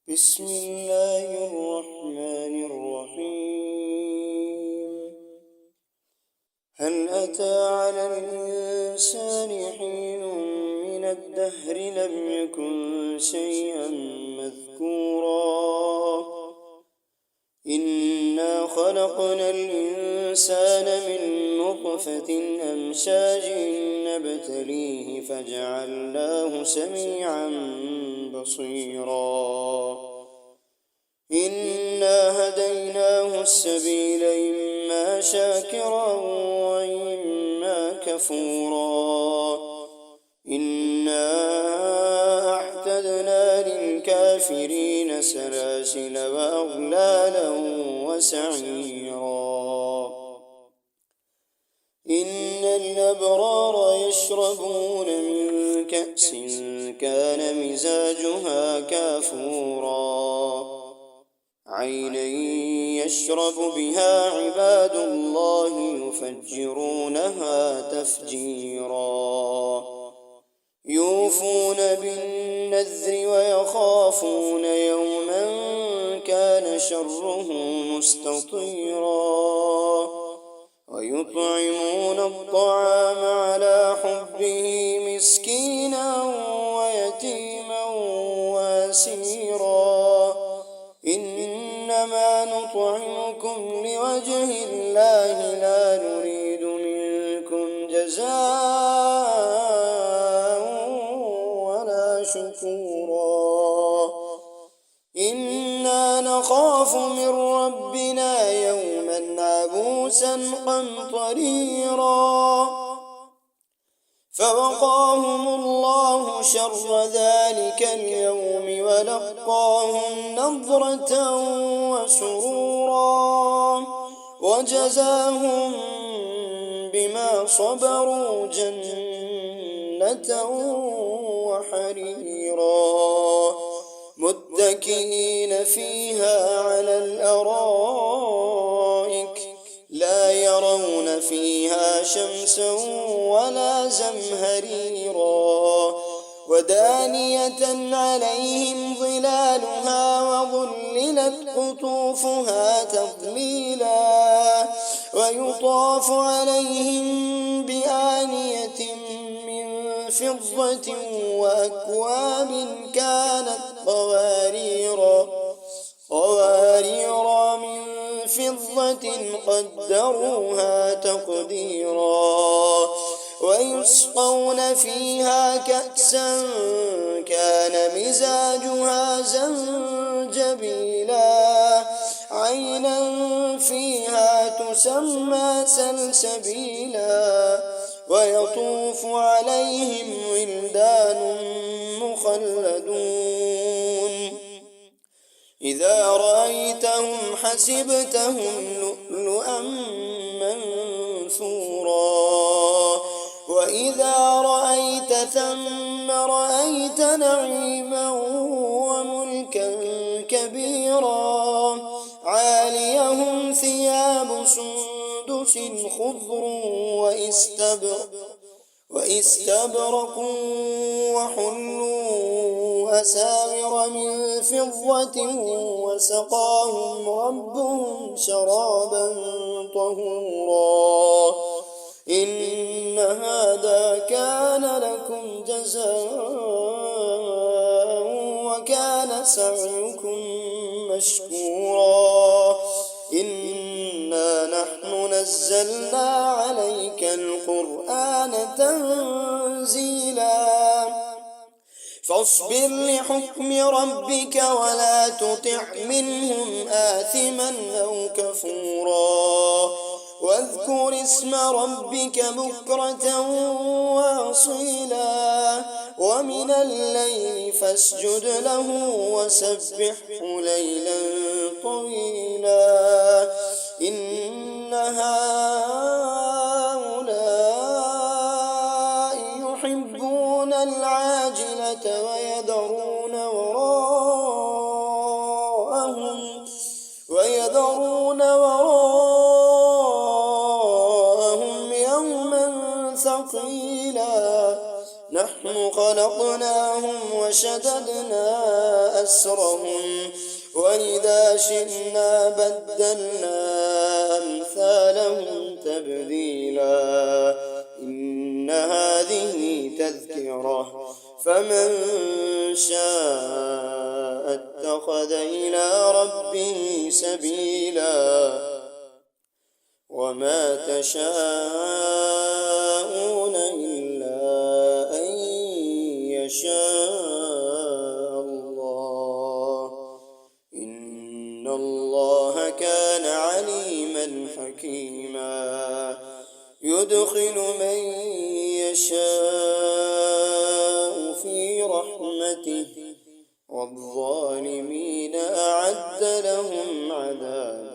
بسم الله الرحمن الرحيم. هل أتى على الإنسان حين من الدهر لم يكن شيئا مذكورا إنا خلقنا الإنسان من نطفة أمشاج نبتليه فجعلناه سميعا بصيرا إنا هديناه السبيل إما شاكرا وإما كفورا إنا أعتدنا للكافرين سلاسل وأغلالا وسعيرا إن الأبرار يشربون من كأس كان مزاجها كافورا عينا يشرب بها عباد الله يفجرونها تفجيرا يوفون بالنذر ويخافون يوما كان شره مستطيرا ويطعمون الطعام على حبه مسكينا ويتيما واسيرا إنما نطعمكم لوجه الله لا نريد منكم جزاء ولا شكورا إنا نخاف من ربنا يوما عبوسا قمطريرا فوقاهم الله شر ذلك اليوم ولقاهم نضرة وسرورا وجزاهم بما صبروا جنة وحريرا متكئين فيها على الأرائك لا يرون فيها شمسا ولا زمهريرا ودانية عليهم ظلالها وظللت قطوفها تظليلا ويطاف عليهم بآنية من فضة وأكواب كانت قوارير من فضة قدروها تقديرا ويسقون فيها كأسا كان مزاجها زنجبيلا عينا فيها تسمى سلسبيلا ويطوف عليهم ولدان مخلدون إذا رأيتهم حسبتهم لؤلؤا منثورا وإذا رأيت ثم رأيت نعيما وملكا كبيرا عاليهم ثياب سندس خضر وإستبرق وحلوا أساور من فضة وسقاهم ربهم شرابا طهورا إن هذا كان لكم جزاء وكان سعيكم مشكورا إنا نحن نزلنا عليك القرآن تنزيلا فاصبر لحكم ربك ولا تطع منهم آثما أو كفورا واذكر اسم ربك بكرة وأصيلا ومن الليل فاسجد له وسبحه ليلا طويلا إن هؤلاء يحبون العاجلة ويذرون وراءهم يوما ثقيلا نحن خلقناهم خلقناهم وشددنا أسرهم وإذا شئنا بدلنا أمثالهم تبديلا إن هذه تذكرة فمن شاء اتخذ إلى ربه سبيلا وما تشاءون إلا أن يشاء الله إن الله كان عليما حكيما يدخل من يشاء في رحمته والظالمين أعد لهم عذابا